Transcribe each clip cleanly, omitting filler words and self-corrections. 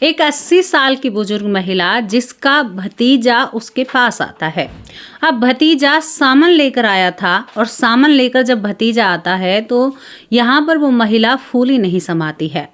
एक 80 साल की बुजुर्ग महिला जिसका भतीजा उसके पास आता है। अब भतीजा सामान लेकर आया था और सामान लेकर जब भतीजा आता है तो यहाँ पर वो महिला फूली नहीं समाती है।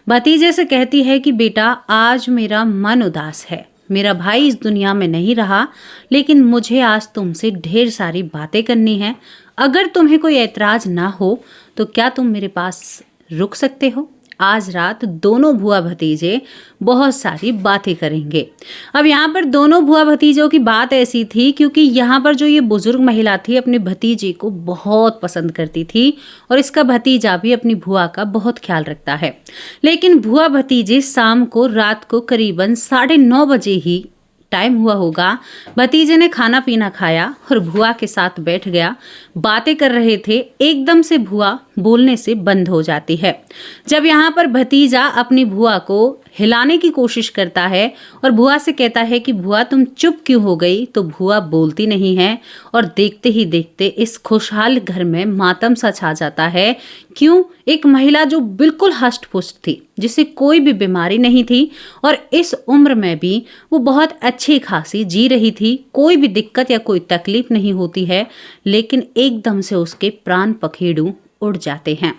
भतीजे से कहती है कि बेटा, आज मेरा मन उदास है, मेरा भाई इस दुनिया में नहीं रहा, लेकिन मुझे आज तुमसे ढेर सारी बातें करनी है। अगर तुम्हें कोई ऐतराज ना हो तो क्या तुम मेरे पास रुक सकते हो? आज रात दोनों बुआ भतीजे बहुत सारी बातें करेंगे। अब यहाँ पर दोनों बुआ भतीजों की बात ऐसी थी क्योंकि यहाँ पर जो ये बुजुर्ग महिला थी अपने भतीजे को बहुत पसंद करती थी और इसका भतीजा भी अपनी बुआ का बहुत ख्याल रखता है। लेकिन बुआ भतीजे शाम को रात को करीबन 9:30 बजे ही टाइम हुआ होगा, भतीजे ने खाना पीना खाया और बुआ के साथ बैठ गया। बातें कर रहे थे, एकदम से बुआ बोलने से बंद हो जाती है। जब यहाँ पर भतीजा अपनी बुआ को हिलाने की कोशिश करता है और बुआ से कहता है कि बुआ तुम चुप क्यों हो गई, तो बुआ बोलती नहीं है और देखते ही देखते इस खुशहाल घर में मातम सा छा जाता है। क्यों? एक महिला जो बिल्कुल हष्ट पुष्ट थी, जिसे कोई भी बीमारी नहीं थी और इस उम्र में भी वो बहुत अच्छी खासी जी रही थी, कोई भी दिक्कत या कोई तकलीफ नहीं होती है, लेकिन एकदम से उसके प्राण पखेरु उड़ जाते हैं।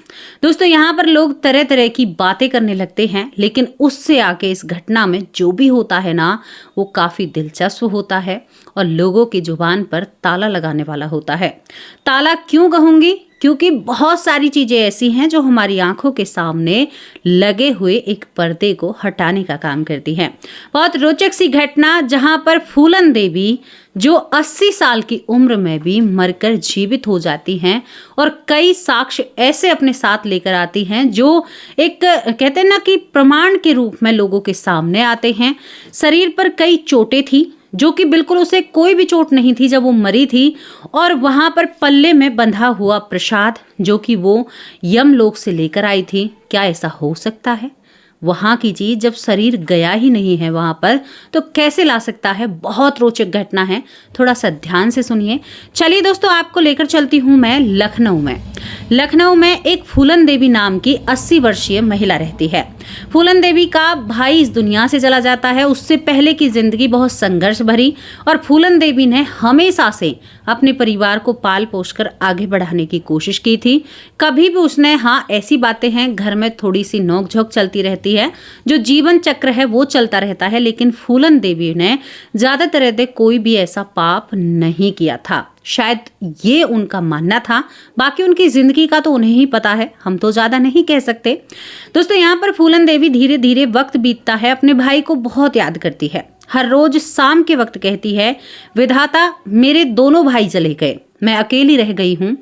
दोस्तों, यहाँ पर लोग तरह तरह की बातें करने लगते हैं, लेकिन उससे आगे इस घटना में जो भी होता है ना, वो काफ़ी दिलचस्प होता है और लोगों की जुबान पर ताला लगाने वाला होता है। ताला क्यों कहूँगी? क्योंकि बहुत सारी चीज़ें ऐसी हैं जो हमारी आंखों के सामने लगे हुए एक पर्दे को हटाने का काम करती हैं। बहुत रोचक सी घटना जहां पर फूलन देवी जो 80 साल की उम्र में भी मरकर जीवित हो जाती हैं और कई साक्ष्य ऐसे अपने साथ लेकर आती हैं जो एक कहते हैं ना कि प्रमाण के रूप में लोगों के सामने आते हैं। शरीर पर कई चोटें थी जो कि बिल्कुल उसे कोई भी चोट नहीं थी जब वो मरी थी, और वहां पर पल्ले में बंधा हुआ प्रसाद जो कि वो यमलोक से लेकर आई थी। क्या ऐसा हो सकता है? वहां की चीज जब शरीर गया ही नहीं है वहां पर, तो कैसे ला सकता है? बहुत रोचक घटना है, थोड़ा सा ध्यान से सुनिए। चलिए दोस्तों, आपको लेकर चलती हूँ मैं लखनऊ में। लखनऊ में एक फूलन देवी नाम की 80 वर्षीय महिला रहती है। फूलन देवी का भाई इस दुनिया से चला जाता है। उससे पहले की जिंदगी बहुत संघर्ष भरी और फूलन देवी ने हमेशा से अपने परिवार को पाल पोस कर आगे बढ़ाने की कोशिश की थी। कभी भी उसने, हाँ ऐसी बातें हैं घर में थोड़ी सी नोकझोंक चलती रहती है, जो जीवन चक्र है वो चलता रहता है, लेकिन फूलन देवी ने ज्यादातर कोई भी ऐसा पाप नहीं किया था। शायद ये उनका मानना था, बाकी उनकी जिंदगी का तो उन्हें ही पता है, हम तो ज्यादा नहीं कह सकते। दोस्तों, यहाँ पर फूलन देवी धीरे धीरे वक्त बीतता है, अपने भाई को बहुत याद करती है। हर रोज शाम के वक्त कहती है, विधाता मेरे दोनों भाई चले गए, मैं अकेली रह गई हूँ,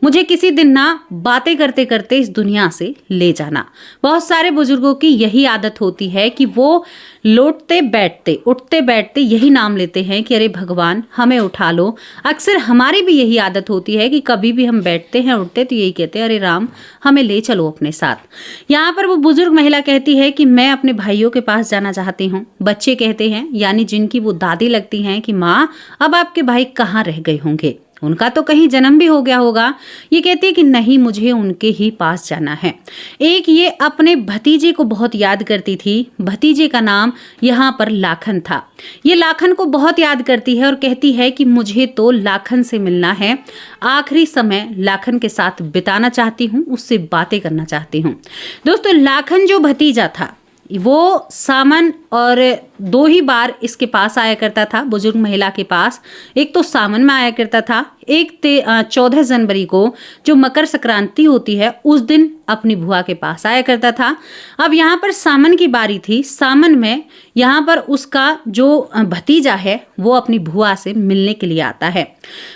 मुझे किसी दिन ना बातें करते करते इस दुनिया से ले जाना। बहुत सारे बुजुर्गों की यही आदत होती है कि वो लौटते बैठते उठते बैठते यही नाम लेते हैं कि अरे भगवान हमें उठा लो। अक्सर हमारी भी यही आदत होती है कि कभी भी हम बैठते हैं उठते तो यही कहते हैं, अरे राम हमें ले चलो अपने साथ। यहाँ पर वो बुजुर्ग महिला कहती है कि मैं अपने भाइयों के पास जाना चाहती हूँ। बच्चे कहते हैं, यानी जिनकी वो दादी लगती हैं, कि माँ अब आपके भाई कहाँ रह गए होंगे, उनका तो कहीं जन्म भी हो गया होगा। ये कहती है कि नहीं, मुझे उनके ही पास जाना है। एक ये अपने भतीजे को बहुत याद करती थी। भतीजे का नाम यहाँ पर लाखन था। ये लाखन को बहुत याद करती है और कहती है कि मुझे तो लाखन से मिलना है, आखिरी समय लाखन के साथ बिताना चाहती हूँ, उससे बातें करना चाहती हूँ। दोस्तों, लाखन जो भतीजा था वो सामान और 2 ही बार इसके पास आया करता था, बुजुर्ग महिला के पास। एक तो सामान में आया करता था, एक 14 जनवरी को जो मकर संक्रांति होती है उस दिन अपनी बुआ के पास आया करता था। अब यहाँ पर सामान की बारी थी। सामान में यहाँ पर उसका जो भतीजा है वो अपनी बुआ से मिलने के लिए आता है।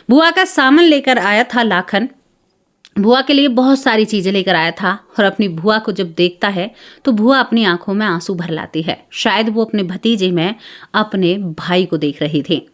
बुआ का सामान लेकर आया था लाखन, बुआ के लिए बहुत सारी चीजें लेकर आया था और अपनी बुआ को जब देखता है तो बुआ अपनी आंखों में आंसू भर लाती है। शायद वो अपने भतीजे में अपने भाई को देख रही थी।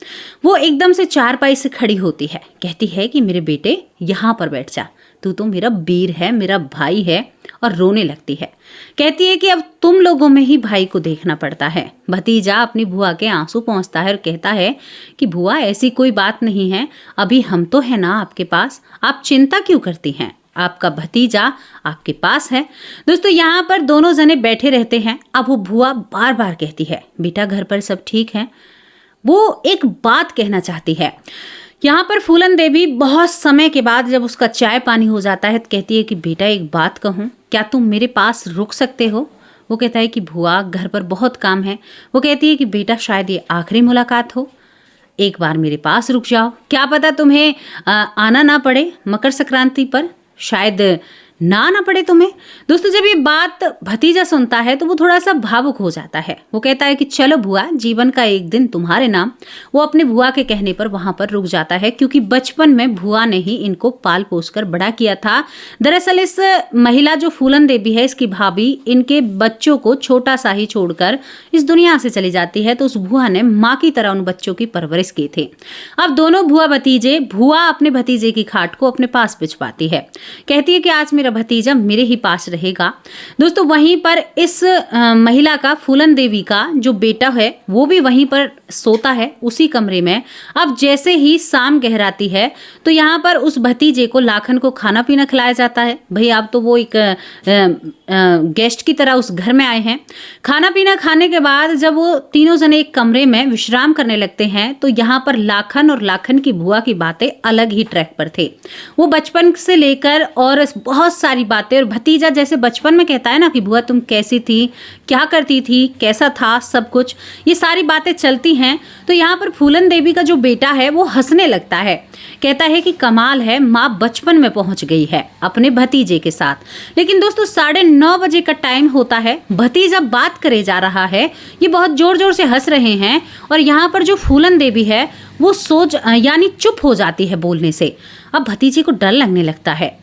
वो एकदम से चारपाई से खड़ी होती है, कहती है कि मेरे बेटे यहाँ पर बैठ जा, तू तो मेरा वीर है, मेरा भाई है, और रोने लगती है। कहती है कि अब तुम लोगों में ही भाई को देखना पड़ता है। भतीजा अपनी बुआ के आंसू पहुंचता है और कहता है कि बुआ ऐसी कोई बात नहीं है, अभी हम तो है ना आपके पास, आप चिंता क्यों करती हैं। आपका भतीजा आपके पास है। दोस्तों यहाँ पर दोनों जने बैठे रहते हैं। अब वो बुआ बार बार कहती है, बेटा घर पर सब ठीक है। वो एक बात कहना चाहती है। यहाँ पर फूलन देवी बहुत समय के बाद जब उसका चाय पानी हो जाता है तो कहती है कि बेटा एक बात कहूँ, क्या तुम मेरे पास रुक सकते हो? वो कहता है कि बुआ घर पर बहुत काम है। वो कहती है कि बेटा शायद ये आखिरी मुलाकात हो, एक बार मेरे पास रुक जाओ, क्या पता तुम्हें आना ना पड़े मकर संक्रांति पर, शायद ना आना पड़े तुम्हें। दोस्तों जब ये बात भतीजा सुनता है तो वो थोड़ा सा भावुक हो जाता है। वो कहता है कि चलो बुआ, जीवन का एक दिन तुम्हारे नाम। वो अपने बुआ के कहने पर वहां पर रुक जाता है, क्योंकि बचपन में बुआ ने ही इनको पाल पोस कर बड़ा किया था। दरअसल इस महिला जो फूलन देवी है, इसकी भाभी इनके बच्चों को छोटा सा ही छोड़कर इस दुनिया से चली जाती है, तो उस बुआ ने माँ की तरह उन बच्चों की परवरिश की थी। अब दोनों बुआ अपने भतीजे की खाट को अपने पास भिजवाती है, कहती है कि आज मेरा भतीजा मेरे ही पास रहेगा। दोस्तों वहीं पर इस महिला का, फूलन देवी का जो बेटा है वो भी वहीं पर सोता है उसी कमरे में। अब जैसे ही शाम गहराती है तो यहाँ पर उस भतीजे को, लाखन को खाना पीना खिलाया जाता है। भाई अब तो वो एक गेस्ट की तरह उस घर में आए हैं। खाना पीना खाने के बाद जब वो तीनों जने एक कमरे में विश्राम करने लगते हैं तो यहाँ पर लाखन और लाखन की बुआ की बातें अलग ही ट्रैक पर थे। वो बचपन से लेकर और बहुत सारी बातें, और भतीजा जैसे बचपन में कहता है ना कि बुआ तुम कैसी थी, क्या करती थी, कैसा था सब कुछ, ये सारी बातें चलती हैं। तो यहाँ पर फूलन देवी का जो बेटा है वो हंसने लगता है, कहता है कि कमाल है, माँ बचपन में पहुंच गई है अपने भतीजे के साथ। लेकिन दोस्तों 9:30 बजे का टाइम होता है, भतीजा बात करे जा रहा है, ये बहुत जोर जोर से हंस रहे हैं, और यहाँ पर जो फूलन देवी है वो यानी चुप हो जाती है बोलने से। अब भतीजे को डर लगने लगता है।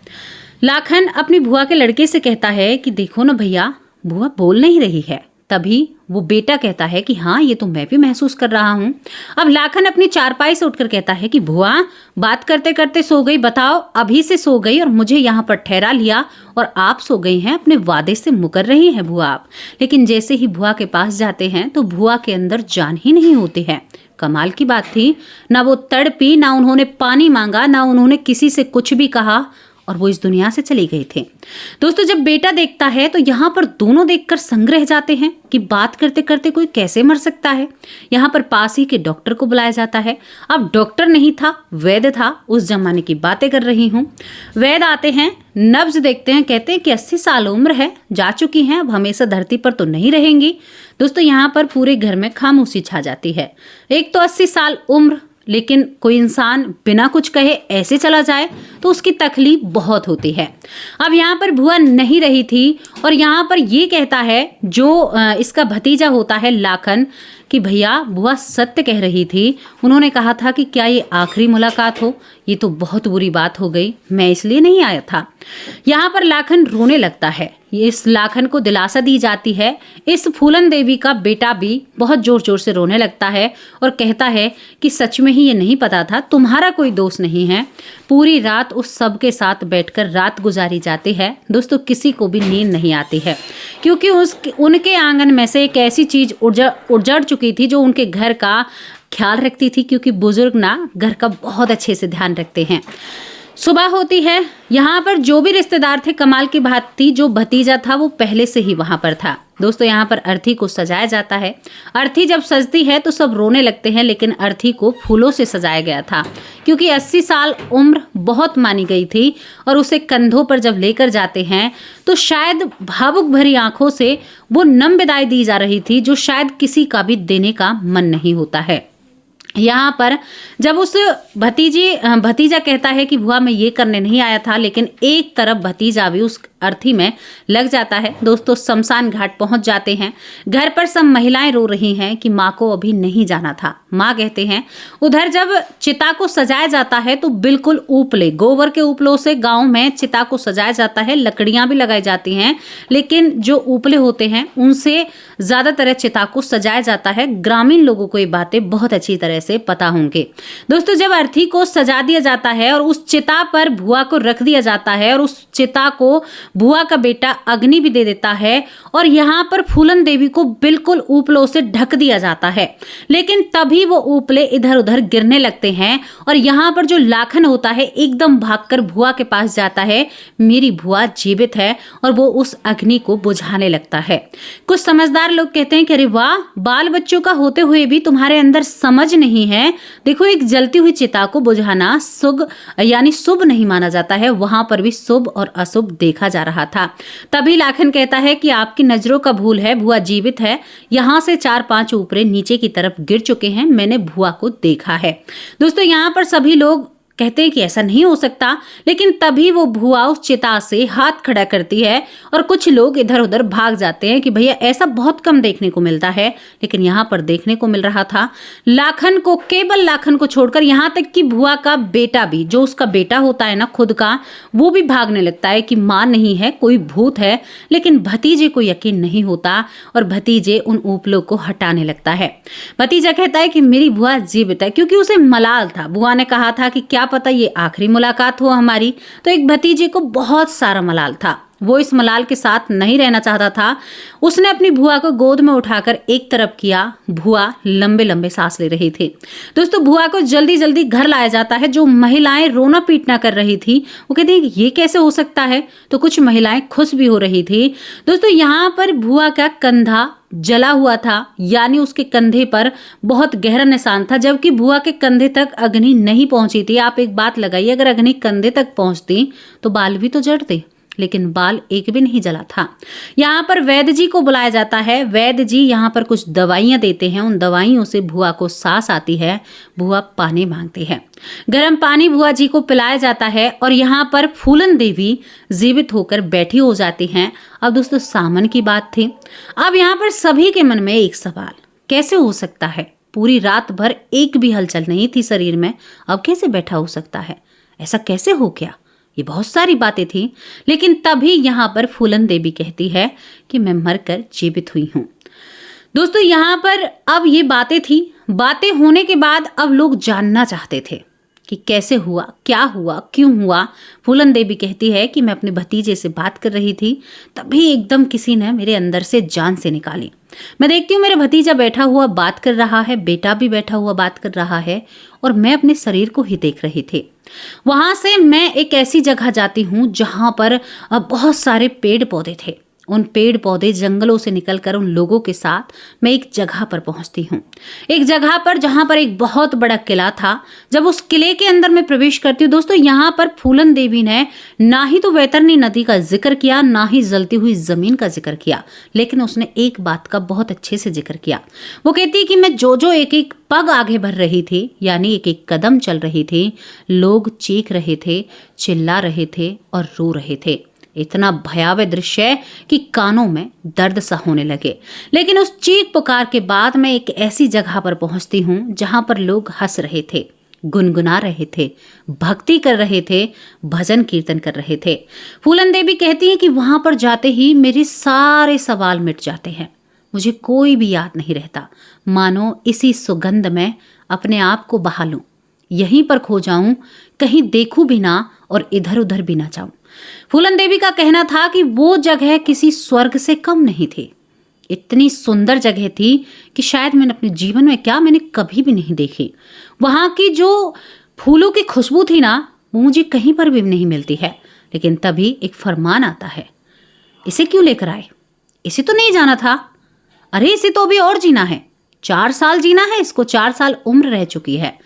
लाखन अपनी बुआ के लड़के से कहता है कि देखो ना भैया, बुआ बोल नहीं रही है। तभी वो बेटा कहता है कि हाँ ये तो मैं भी महसूस कर रहा हूँ। अब लाखन अपनी चारपाई से उठकर कहता है कि बुआ बात करते करते सो गई, बताओ अभी से सो गई और मुझे यहाँ पर ठहरा लिया, और आप सो गई हैं, अपने वादे से मुकर रही हैं बुआ आप। लेकिन जैसे ही बुआ के पास जाते हैं तो बुआ के अंदर जान ही नहीं होती है। कमाल की बात थी, ना वो तड़पी, ना उन्होंने पानी मांगा, ना उन्होंने किसी से कुछ भी कहा, और वो इस दुनिया से चले गए थे। दोस्तों जब बेटा देखता है तो यहाँ पर दोनों देखकर संग रह जाते हैं कि बात करते करते कोई कैसे मर सकता है। यहाँ पर पास ही के डॉक्टर को बुलाया जाता है। अब डॉक्टर नहीं था, वैद्य था। उस जमाने की बातें कर रही हूँ। वैद्य आते हैं, नब्ज देखते हैं, कहते हैं कि 80 साल उम्र है, जा चुकी हैं, अब हमेशा धरती पर तो नहीं रहेंगी। दोस्तों यहाँ पर पूरे घर में खामोशी छा जाती है। एक तो 80 साल उम्र, लेकिन कोई इंसान बिना कुछ कहे ऐसे चला जाए तो उसकी तकलीफ बहुत होती है। अब यहाँ पर बुआ नहीं रही थी, और यहाँ पर ये कहता है जो इसका भतीजा होता है लाखन कि भैया बुआ सत्य कह रही थी, उन्होंने कहा था कि क्या ये आखिरी मुलाकात हो, ये तो बहुत बुरी बात हो गई, मैं इसलिए नहीं आया था। यहाँ पर लाखन रोने लगता है। इस लाखन को दिलासा दी जाती है। इस फूलन देवी का बेटा भी बहुत जोर जोर से रोने लगता है और कहता है कि सच में ही ये नहीं पता था, तुम्हारा कोई दोष नहीं है। पूरी रात उस सब के साथ बैठकर रात गुजारी जाती है। दोस्तों किसी को भी नींद नहीं आती है, क्योंकि उनके आंगन में से एक ऐसी चीज उजड़ चुकी थी जो उनके घर का ख्याल रखती थी, क्योंकि बुजुर्ग ना घर का बहुत अच्छे से ध्यान रखते हैं। सुबह होती है। यहाँ पर जो भी रिश्तेदार थे, कमाल की बात थी जो भतीजा था वो पहले से ही वहाँ पर था। दोस्तों यहाँ पर अर्थी को सजाया जाता है। अर्थी जब सजती है तो सब रोने लगते हैं, लेकिन अर्थी को फूलों से सजाया गया था, क्योंकि 80 साल उम्र बहुत मानी गई थी। और उसे कंधों पर जब लेकर जाते हैं तो शायद भावुक भरी आंखों से वो नम विदाई दी जा रही थी, जो शायद किसी का भी देने का मन नहीं होता है। यहाँ पर जब उस भतीजा कहता है कि बुआ मैं ये करने नहीं आया था, लेकिन एक तरफ भतीजा भी उस अर्थी में लग जाता है। दोस्तों शमशान घाट पहुंच जाते हैं। घर पर सब महिलाएं रो रही हैं कि माँ को अभी नहीं जाना था। माँ कहते हैं उधर जब चिता को सजाया जाता है तो बिल्कुल ऊपले गोबर के उपलों से गांव में चिता को सजाया जाता है। लकड़ियां भी लगाई जाती हैं, लेकिन जो ऊपले होते हैं उनसे ज्यादातर चिता को सजाया जाता है। ग्रामीण लोगों को ये बातें बहुत अच्छी तरह से पता होंगे। दोस्तों जब अर्थी को सजा दिया जाता है और उस चिता पर बुआ को रख दिया जाता है और उस चिता को भुआ का बेटा अग्नि भी दे देता है और यहाँ पर फूलन देवी को बिल्कुल उपलों से ढक दिया जाता है। लेकिन तभी वो उपले इधर उधर गिरने लगते हैं और यहाँ पर जो लाखन होता है एकदम भागकर भुआ के पास जाता है। मेरी भुआ जीवित है और वो उस अग्नि को बुझाने लगता है। कुछ समझदार लोग कहते हैं कि अरे वाह, बाल बच्चों का होते हुए भी तुम्हारे अंदर समझ नहीं है। देखो, एक जलती हुई चिता को बुझाना शुभ नहीं माना जाता है, वहां पर भी शुभ और अशुभ देखा जा रहा था। तभी लाखन कहता है कि आपकी नजरों का भूल है, भुआ जीवित है। यहां से 4-5 ऊपरे नीचे की तरफ गिर चुके हैं, मैंने भुआ को देखा है। दोस्तों, यहाँ पर सभी लोग कहते हैं कि ऐसा नहीं हो सकता, लेकिन तभी वो भुआ उस चिता से हाथ खड़ा करती है और कुछ लोग इधर उधर भाग जाते हैं कि भैया ऐसा बहुत कम देखने को मिलता है, लेकिन यहाँ पर देखने को मिल रहा था। लाखन को, केवल लाखन को छोड़कर यहाँ तक कि भुआ का बेटा भी, जो उसका बेटा होता है ना खुद का, वो भी भागने लगता है कि माँ नहीं है, कोई भूत है। लेकिन भतीजे को यकीन नहीं होता और भतीजे उन उपलों को हटाने लगता है। भतीजा कहता है कि मेरी भुआ जीवित है, क्योंकि उसे मलाल था। भुआ ने कहा था कि क्या पता ये आखिरी मुलाकात हो हमारी। तो एक भतीजे को बहुत सारा मलाल था, वो इस मलाल के साथ नहीं रहना चाहता था। उसने अपनी भुआ को गोद में उठाकर एक तरफ किया। भुआ लंबे लंबे सांस ले रही थी। दोस्तों, भुआ को जल्दी जल्दी घर लाया जाता है। जो महिलाएं रोना पीटना कर रही थी वो कहती है कि ये कैसे हो सकता है, तो कुछ महिलाएं खुश भी हो रही थी। दोस्तों, यहाँ पर भुआ का कंधा जला हुआ था, यानी उसके कंधे पर बहुत गहरा निशान था, जबकि भुआ के कंधे तक अग्नि नहीं पहुंची थी। आप एक बात लगाइए, अगर अग्नि कंधे तक पहुंचती तो बाल भी तो जलते, लेकिन बाल एक भी नहीं जला था। यहाँ पर वैद्य जी को बुलाया जाता है। वैद्य जी यहाँ पर कुछ दवाइयाँ देते हैं। उन दवाइयों से भुआ को सांस आती है। भुआ पानी मांगती है। गर्म पानी भुआ जी को पिलाया जाता है और यहाँ पर फूलन देवी जीवित होकर बैठी हो जाती हैं। अब दोस्तों, सामन की बात थी। अब यहाँ पर सभी के मन में एक सवाल, कैसे हो सकता है? पूरी रात भर एक भी हलचल नहीं थी शरीर में, अब कैसे बैठा हो सकता है? ऐसा कैसे हो गया? ये बहुत सारी बातें थी। लेकिन तभी यहाँ पर फूलन देवी कहती है कि मैं मरकर जीवित हुई हूँ। दोस्तों, यहाँ पर अब ये बातें थी। बातें होने के बाद अब लोग जानना चाहते थे कि कैसे हुआ, क्या हुआ, क्यों हुआ। फूलन देवी कहती है कि मैं अपने भतीजे से बात कर रही थी, तभी एकदम किसी ने मेरे अंदर से जान से निकाली। मैं देखती हूँ मेरा भतीजा बैठा हुआ बात कर रहा है, बेटा भी बैठा हुआ बात कर रहा है और मैं अपने शरीर को ही देख रही थी। वहां से मैं एक ऐसी जगह जाती हूँ जहां पर बहुत सारे पेड़ पौधे थे। उन पेड़ पौधे जंगलों से निकलकर उन लोगों के साथ मैं एक जगह पर पहुंचती हूँ। एक जगह पर जहां पर एक बहुत बड़ा किला था। जब उस किले के अंदर मैं प्रवेश करती हूँ दोस्तों, यहाँ पर फूलन देवी ने ना ही तो वैतरणी नदी का जिक्र किया, ना ही जलती हुई जमीन का जिक्र किया, लेकिन उसने एक बात का बहुत अच्छे से जिक्र किया। वो कहती है कि मैं जो एक एक पग आगे बढ़ रही थी, यानी एक एक कदम चल रही थी, लोग चीख रहे थे, चिल्ला रहे थे और रो रहे थे। इतना भयावह दृश्य है कि कानों में दर्द सा होने लगे। लेकिन उस चीख पुकार के बाद मैं एक ऐसी जगह पर पहुंचती हूँ जहां पर लोग हंस रहे थे, गुनगुना रहे थे, भक्ति कर रहे थे, भजन कीर्तन कर रहे थे। फूलन देवी कहती हैं कि वहां पर जाते ही मेरे सारे सवाल मिट जाते हैं, मुझे कोई भी याद नहीं रहता। मानो इसी सुगंध में अपने आप को बहा लूं, यहीं पर खो जाऊं, कहीं देखूं भी ना और इधर उधर भी ना जाऊं। फूलन देवी का कहना था कि वो जगह किसी स्वर्ग से कम नहीं थी। इतनी सुंदर जगह थी कि शायद मैंने अपने जीवन में मैंने कभी भी नहीं देखी। वहां की जो फूलों की खुशबू थी ना, वो मुझे कहीं पर भी नहीं मिलती है। लेकिन तभी एक फरमान आता है, इसे क्यों लेकर आए? इसे तो नहीं जाना था। अरे इसे तो अभी और जीना है, 4 साल जीना है इसको, 4 साल उम्र रह चुकी है।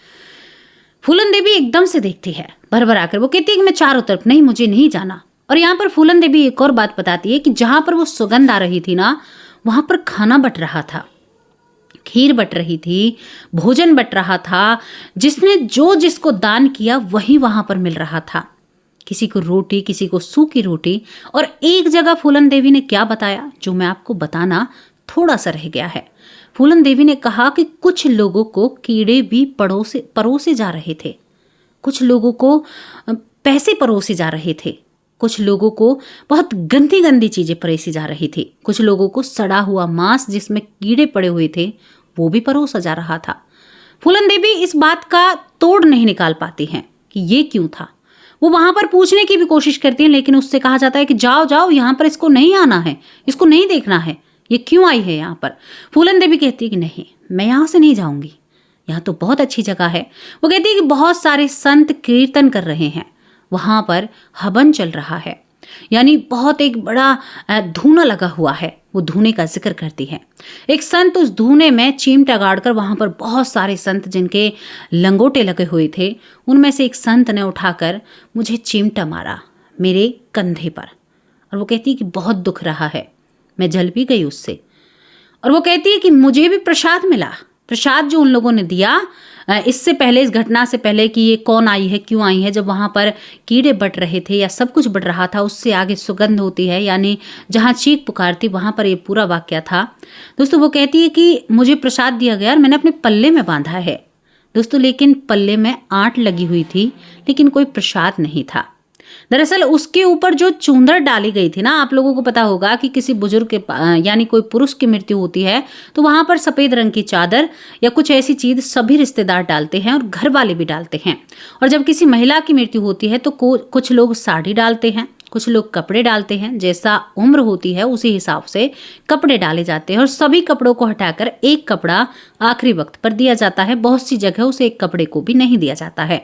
फूलन देवी एकदम से देखती है, भरभर आकर वो कहती है कि मैं चारों तरफ, नहीं मुझे नहीं जाना। और यहाँ पर फूलन देवी एक और बात बताती है कि जहां पर वो सुगंध आ रही थी ना, वहां पर खाना बट रहा था, खीर बट रही थी, भोजन बट रहा था। जिसने जो जिसको दान किया वही वहां पर मिल रहा था। किसी को रोटी, किसी को सूखी रोटी। और एक जगह फूलन देवी ने क्या बताया, जो मैं आपको बताना थोड़ा सा रह गया है। फूलन देवी ने कहा कि कुछ लोगों को कीड़े भी परोसे जा रहे थे, कुछ लोगों को पैसे परोसे जा रहे थे, कुछ लोगों को बहुत गंदी गंदी चीजें परोसी जा रही थी, कुछ लोगों को सड़ा हुआ मांस जिसमें कीड़े पड़े हुए थे वो भी परोसा जा रहा था। फूलन देवी इस बात का तोड़ नहीं निकाल पाती हैं कि ये क्यों था। वो वहां पर पूछने की भी कोशिश करती हैं, लेकिन उससे कहा जाता है कि जाओ जाओ, यहाँ पर इसको नहीं आना है, इसको नहीं देखना है, ये क्यों आई है यहाँ पर। फूलन देवी कहती है कि नहीं, मैं यहाँ से नहीं जाऊंगी, यहाँ तो बहुत अच्छी जगह है। वो कहती है कि बहुत सारे संत कीर्तन कर रहे हैं, वहां पर हवन चल रहा है, यानी बहुत एक बड़ा धूना लगा हुआ है। वो धूने का जिक्र करती है। एक संत उस धूने में चिमटा गाड़कर, वहां पर बहुत सारे संत जिनके लंगोटे लगे हुए थे, उनमें से एक संत ने उठाकर मुझे चिमटा मारा मेरे कंधे पर, और वो कहती है कि बहुत दुख रहा है, मैं जल भी गई उससे। और वो कहती है कि मुझे भी प्रसाद मिला, प्रसाद जो उन लोगों ने दिया इससे पहले, इस घटना से पहले कि ये कौन आई है, क्यों आई है, जब वहाँ पर कीड़े बट रहे थे या सब कुछ बट रहा था, उससे आगे सुगंध होती है, यानी जहाँ चीख पुकारती वहाँ पर ये पूरा वाक्य था। दोस्तों वो कहती है कि मुझे प्रसाद दिया गया और मैंने अपने पल्ले में बांधा है दोस्तों, लेकिन पल्ले में आंट लगी हुई थी, लेकिन कोई प्रसाद नहीं था। दरअसल उसके ऊपर जो चूंदर डाली गई थी ना, आप लोगों को पता होगा कि किसी बुजुर्ग के यानी कोई पुरुष की मृत्यु होती है तो वहां पर सफेद रंग की चादर या कुछ ऐसी चीज सभी रिश्तेदार डालते हैं और घर वाले भी डालते हैं। और जब किसी महिला की मृत्यु होती है तो कुछ लोग साड़ी डालते हैं, कुछ लोग कपड़े डालते हैं, जैसा उम्र होती है उसी हिसाब से कपड़े डाले जाते हैं। और सभी कपड़ों को हटाकर एक कपड़ा आखिरी वक्त पर दिया जाता है। बहुत सी जगह उस एक कपड़े को भी नहीं दिया जाता है।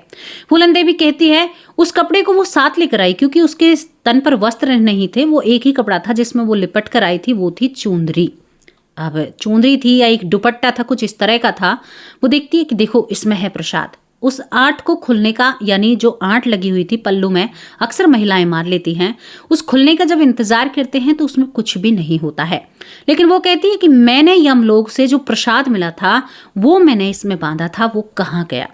फूलन देवी कहती है उस कपड़े को वो साथ लेकर आई, क्योंकि उसके तन पर वस्त्र नहीं थे, वो एक ही कपड़ा था जिसमें वो लिपट कर आई थी, वो थी चुंदरी। अब चुंदरी थी या एक दुपट्टा था, कुछ इस तरह का था। वो देखती है कि देखो इसमें है प्रसाद। उस आंट को खुलने का, यानी जो आंट लगी हुई थी पल्लू में, अक्सर महिलाएं मार लेती हैं, उस खुलने का जब इंतजार करते हैं तो उसमें कुछ भी नहीं होता है। लेकिन वो कहती है कि मैंने यमलोक से जो प्रसाद मिला था वो मैंने इसमें बांधा था, वो कहाँ गया।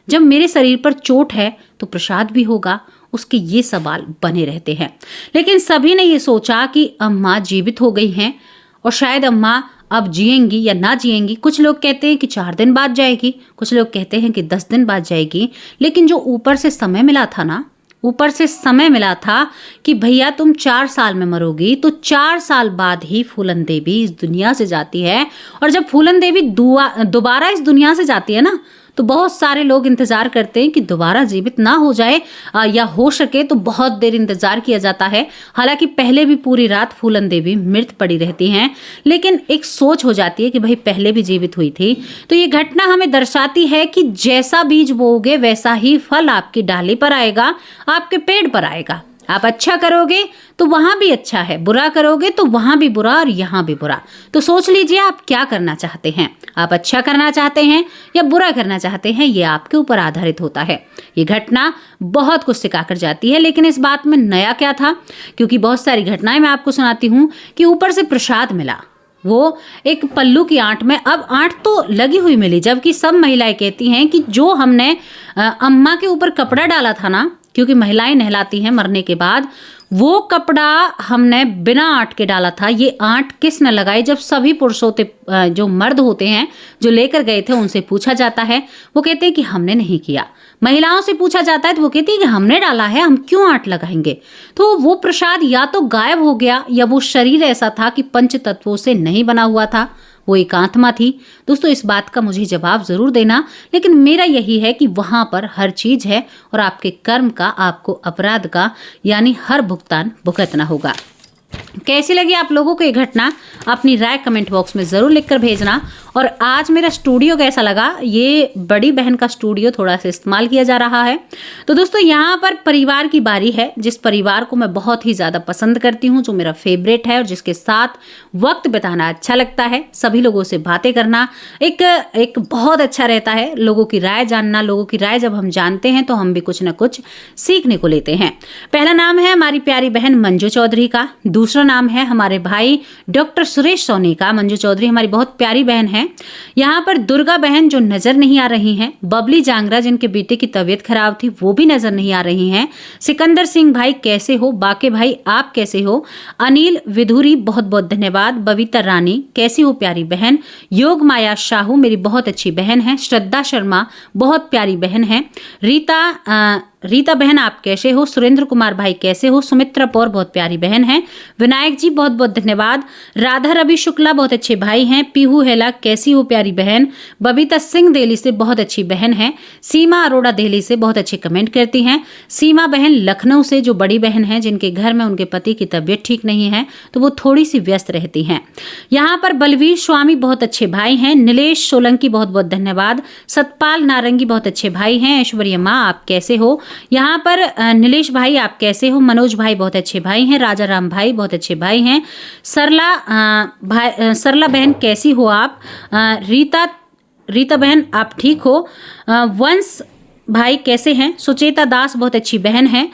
जब मेरे शरीर पर चोट है तो प्रसाद भी होगा, उसके ये सवाल बने रहते हैं। लेकिन सभी ने ये सोचा कि अम्मा जीवित हो गई हैं और शायद अम्मा अब जिएंगी या ना जिएंगी। कुछ लोग कहते हैं कि 4 दिन बाद जाएगी, कुछ लोग कहते हैं कि 10 दिन बाद जाएगी। लेकिन जो ऊपर से समय मिला था ना, ऊपर से समय मिला था कि भैया तुम 4 साल में मरोगी, तो 4 साल बाद ही फूलन देवी इस दुनिया से जाती है। और जब फूलन देवी दोबारा इस दुनिया से जाती है ना, तो बहुत सारे लोग इंतजार करते हैं कि दोबारा जीवित ना हो जाए, या हो सके तो बहुत देर इंतजार किया जाता है। हालांकि पहले भी पूरी रात फूलन देवी मृत पड़ी रहती हैं, लेकिन एक सोच हो जाती है कि भाई पहले भी जीवित हुई थी। तो ये घटना हमें दर्शाती है कि जैसा बीज बोओगे वैसा ही फल आपकी डाली पर आएगा, आपके पेड़ पर आएगा। आप अच्छा करोगे तो वहां भी अच्छा है, बुरा करोगे तो वहां भी बुरा और यहाँ भी बुरा। तो सोच लीजिए आप क्या करना चाहते हैं, आप अच्छा करना चाहते हैं या बुरा करना चाहते हैं, ये आपके ऊपर आधारित होता है। ये घटना बहुत कुछ सिखाकर जाती है। लेकिन इस बात में नया क्या था, क्योंकि बहुत सारी घटनाएं मैं आपको सुनाती हूँ कि ऊपर से प्रसाद मिला, वो एक पल्लू की आंट में। अब आंट तो लगी हुई मिली, जबकि सब महिलाएं कहती हैं कि जो हमने अम्मा के ऊपर कपड़ा डाला था ना, क्योंकि महिलाएं नहलाती हैं मरने के बाद, वो कपड़ा हमने बिना आंट के डाला था। ये आंट किसने लगाई? जब सभी पुरुषों जो मर्द होते हैं जो लेकर गए थे उनसे पूछा जाता है, वो कहते हैं कि हमने नहीं किया। महिलाओं से पूछा जाता है तो वो कहती है कि हमने डाला है, हम क्यों आंट लगाएंगे। तो वो प्रसाद या तो गायब हो गया या वो शरीर ऐसा था कि पंच तत्वों से नहीं बना हुआ था, वो एक आत्मा थी। दोस्तों इस बात का मुझे जवाब जरूर देना, लेकिन मेरा यही है कि वहां पर हर चीज है और आपके कर्म का, आपको अपराध का यानी हर भुगतान भुगतना होगा। कैसी लगी आप लोगों को ये घटना? अपनी राय कमेंट बॉक्स में ज़रूर लिखकर भेजना। और आज मेरा स्टूडियो कैसा लगा? ये बड़ी बहन का स्टूडियो थोड़ा सा इस्तेमाल किया जा रहा है। तो दोस्तों यहाँ पर परिवार की बारी है, जिस परिवार को मैं बहुत ही ज़्यादा पसंद करती हूँ, जो मेरा फेवरेट है और जिसके साथ वक्त बिताना अच्छा लगता है, सभी लोगों से बातें करना एक बहुत अच्छा रहता है। लोगों की राय जानना, लोगों की राय जब हम जानते हैं तो हम भी कुछ ना कुछ सीखने को लेते हैं। पहला नाम है हमारी प्यारी बहन मंजू चौधरी का, दूसरा नाम है हमारे भाई डॉक्टर सुरेश सोनी का। मंजू चौधरी हमारी बहुत प्यारी बहन है। यहाँ पर दुर्गा बहन जो नजर नहीं आ रही हैं, बबली जांगरा जिनके बेटे की तबीयत खराब थी वो भी नजर नहीं आ रही हैं, सिकंदर सिंह भाई कैसे हो, बाके भाई आप कैसे हो, अनिल विधुरी बहुत बहुत धन्यवाद, बबीता रानी कैसी हो प्यारी बहन, योग माया शाहू मेरी बहुत अच्छी बहन है, श्रद्धा शर्मा बहुत प्यारी बहन है, रीता रीता बहन आप कैसे हो? सुरेंद्र कुमार भाई कैसे हो? सुमित्रा पौर बहुत प्यारी बहन है। विनायक जी बहुत बहुत धन्यवाद। राधा रवि शुक्ला बहुत अच्छे भाई हैं। पीहू हेला कैसी हो प्यारी बहन? बबीता सिंह दिल्ली से बहुत अच्छी बहन है। सीमा अरोड़ा दिल्ली से बहुत अच्छे कमेंट करती हैं। सीमा बहन लखनऊ से जो बड़ी बहन है, जिनके घर में उनके पति की तबीयत ठीक नहीं है तो वो थोड़ी सी व्यस्त रहती हैं। यहाँ पर बलवीर स्वामी बहुत अच्छे भाई हैं। नीलेश सोलंकी बहुत बहुत धन्यवाद। सतपाल नारंगी बहुत अच्छे भाई हैं। ऐश्वर्या माँ आप कैसे हो? यहाँ पर नीलेश भाई आप कैसे हो? मनोज भाई बहुत अच्छे भाई हैं। राजा राम भाई बहुत अच्छे भाई हैं। सरला बहन कैसी हो आप? रीता बहन आप ठीक हो? वंश भाई कैसे हैं? सुचेता दास बहुत अच्छी बहन है।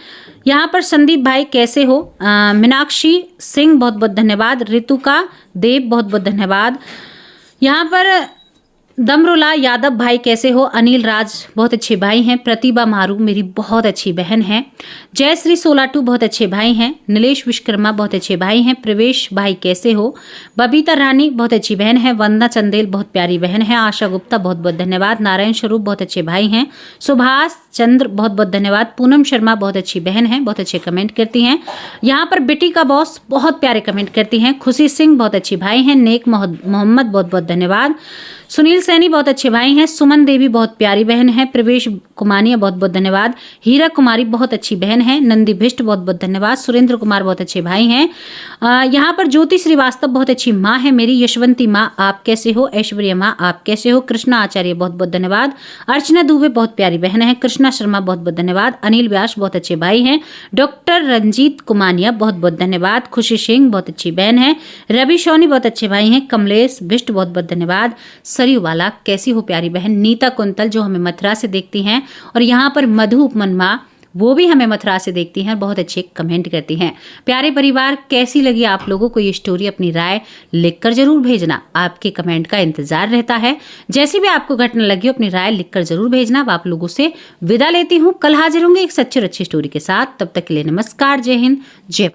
यहाँ पर संदीप भाई कैसे हो? मीनाक्षी सिंह बहुत बहुत धन्यवाद। ऋतुका देव बहुत बहुत धन्यवाद। यहाँ पर दमरुला यादव भाई कैसे हो? अनिल राज बहुत अच्छे भाई हैं। प्रतिभा मारू मेरी बहुत अच्छी बहन है। जयश्री सोलाटू बहुत अच्छे भाई हैं। नीलेश विश्वकर्मा बहुत अच्छे भाई हैं। प्रवेश भाई कैसे हो? बबीता रानी बहुत अच्छी बहन है। वंदना चंदेल बहुत प्यारी बहन है। आशा गुप्ता बहुत बहुत धन्यवाद। नारायण स्वरूप बहुत अच्छे भाई हैं। सुभाष चंद्र बहुत बहुत धन्यवाद। पूनम शर्मा बहुत अच्छी बहन है, बहुत अच्छे कमेंट करती हैं। यहाँ पर बेटी का बॉस बहुत प्यारे कमेंट करती हैं। खुशी सिंह बहुत अच्छी भाई हैं। नेक मोहम्मद बहुत बहुत धन्यवाद। सुनील सैनी बहुत अच्छे भाई हैं। सुमन देवी बहुत प्यारी बहन है। प्रवेश कुमानिया बहुत बहुत धन्यवाद। हीरा कुमारी बहुत अच्छी बहन है। नंदी भिष्ट बहुत बहुत धन्यवाद। सुरेंद्र कुमार बहुत अच्छे भाई हैं। यहाँ पर ज्योति श्रीवास्तव बहुत अच्छी माँ है मेरी। यशवंती माँ आप कैसे हो? ऐश्वर्या माँ आप कैसे हो? कृष्णा आचार्य बहुत बहुत धन्यवाद। अर्चना दुबे बहुत प्यारी बहन है। कृष्णा शर्मा बहुत बहुत धन्यवाद। अनिल व्यास बहुत अच्छे भाई हैं। डॉक्टर रंजीत कुमानिया बहुत बहुत धन्यवाद। खुशी सिंह बहुत अच्छी बहन है। रवि सोनी बहुत अच्छे भाई हैं। कमलेश बिष्ट बहुत बहुत धन्यवाद। सरयू वाला कैसी हो प्यारी बहन? नीता कुंतल जो हमें मथुरा से देखती हैं, और यहाँ पर मधु उपमन माँ वो भी हमें मथुरा से देखती हैं, बहुत अच्छे कमेंट करती हैं। प्यारे परिवार कैसी लगी आप लोगों को ये स्टोरी? अपनी राय लिखकर जरूर भेजना, आपके कमेंट का इंतजार रहता है। जैसी भी आपको घटना लगी हो अपनी राय लिखकर जरूर भेजना। अब आप लोगों से विदा लेती हूँ, कल हाजिर होंगे एक सच्ची और अच्छी स्टोरी के साथ। तब तक के लिए नमस्कार, जय हिंद, जय